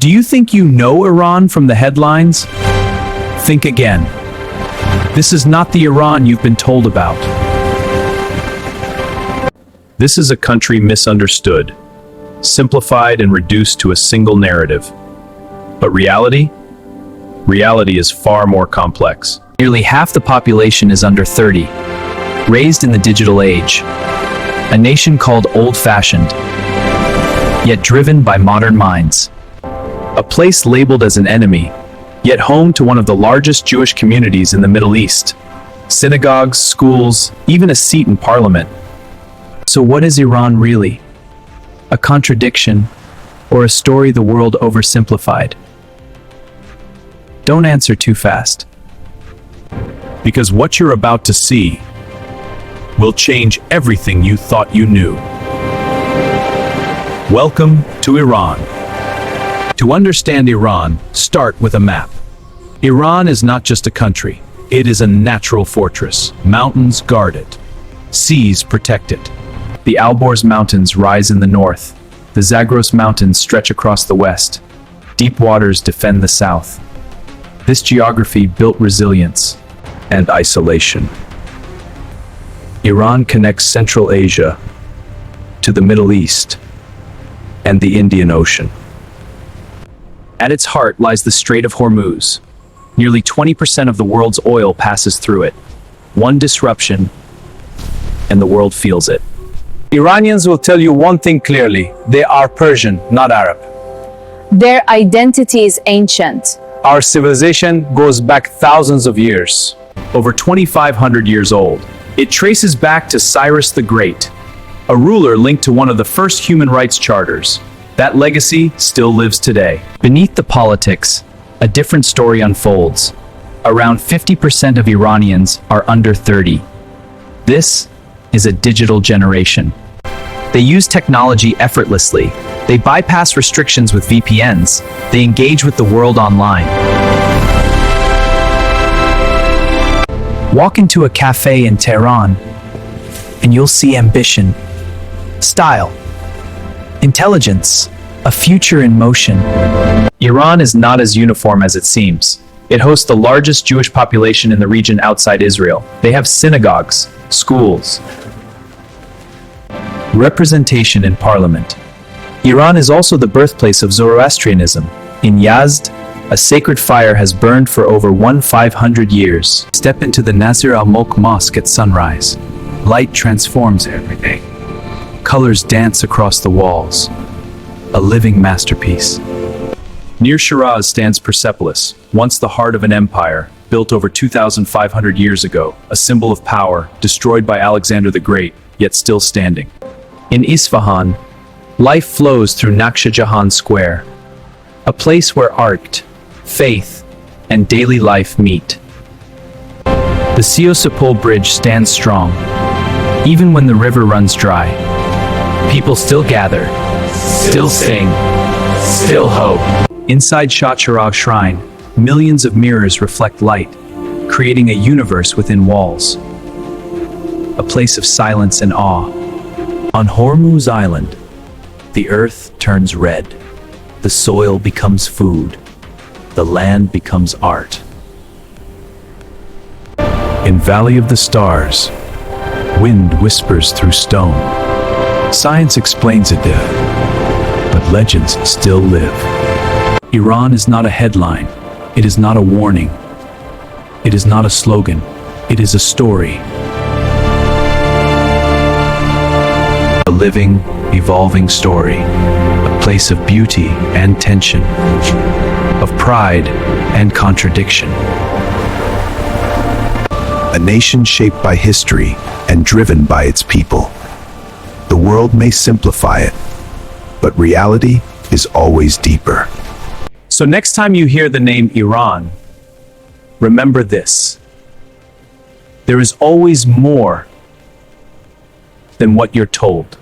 Do you think you know Iran from the headlines? Think again. This is not the Iran you've been told about. This is a country misunderstood, simplified and reduced to a single narrative. But reality? Reality is far more complex. Nearly half the population is under 30, raised in the digital age. A nation called old-fashioned, yet driven by modern minds. A place labeled as an enemy, yet home to one of the largest Jewish communities in the Middle East. Synagogues, schools, even a seat in parliament. So what is Iran really? A contradiction, or a story the world oversimplified? Don't answer too fast. Because what you're about to see will change everything you thought you knew. Welcome to Iran. To understand Iran, start with a map. Iran is not just a country. It is a natural fortress. Mountains guard it. Seas protect it. The Alborz Mountains rise in the north. The Zagros Mountains stretch across the west. Deep waters defend the south. This geography built resilience and isolation. Iran connects Central Asia to the Middle East and the Indian Ocean. At its heart lies the Strait of Hormuz. Nearly 20% of the world's oil passes through it. One disruption, and the world feels it. Iranians will tell you one thing clearly: they are Persian, not Arab. Their identity is ancient. Our civilization goes back thousands of years. Over 2,500 years old. It traces back to Cyrus the Great, a ruler linked to one of the first human rights charters. That legacy still lives today. Beneath the politics, a different story unfolds. Around 50% of Iranians are under 30. This is a digital generation. They use technology effortlessly. They bypass restrictions with VPNs. They engage with the world online. Walk into a cafe in Tehran, and you'll see ambition, style, intelligence, a future in motion. Iran is not as uniform as it seems. It hosts the largest Jewish population in the region outside Israel. They have synagogues, schools, representation in parliament. Iran is also the birthplace of Zoroastrianism. In Yazd, a sacred fire has burned for over 1,500 years. Step into the Nasir al-Mulk Mosque at sunrise. Light transforms everything. Colors dance across the walls. A living masterpiece. Near Shiraz stands Persepolis, once the heart of an empire, built over 2,500 years ago, a symbol of power, destroyed by Alexander the Great, yet still standing. In Isfahan, life flows through Naqsh Jahan Square, a place where art, faith, and daily life meet. The Persepolis Bridge stands strong. Even when the river runs dry, people still gather, still sing, still hope. Inside Shah Cheragh Shrine, millions of mirrors reflect light, creating a universe within walls. A place of silence and awe. On Hormuz Island, the earth turns red. The soil becomes food. The land becomes art. In Valley of the Stars, wind whispers through stone. Science explains it dead, but legends still live. Iran is not a headline. It is not a warning. It is not a slogan. It is a story. A living, evolving story. A place of beauty and tension. Of pride and contradiction. A nation shaped by history and driven by its people. The world may simplify it, but reality is always deeper. So next time you hear the name Iran, remember this. There is always more than what you're told.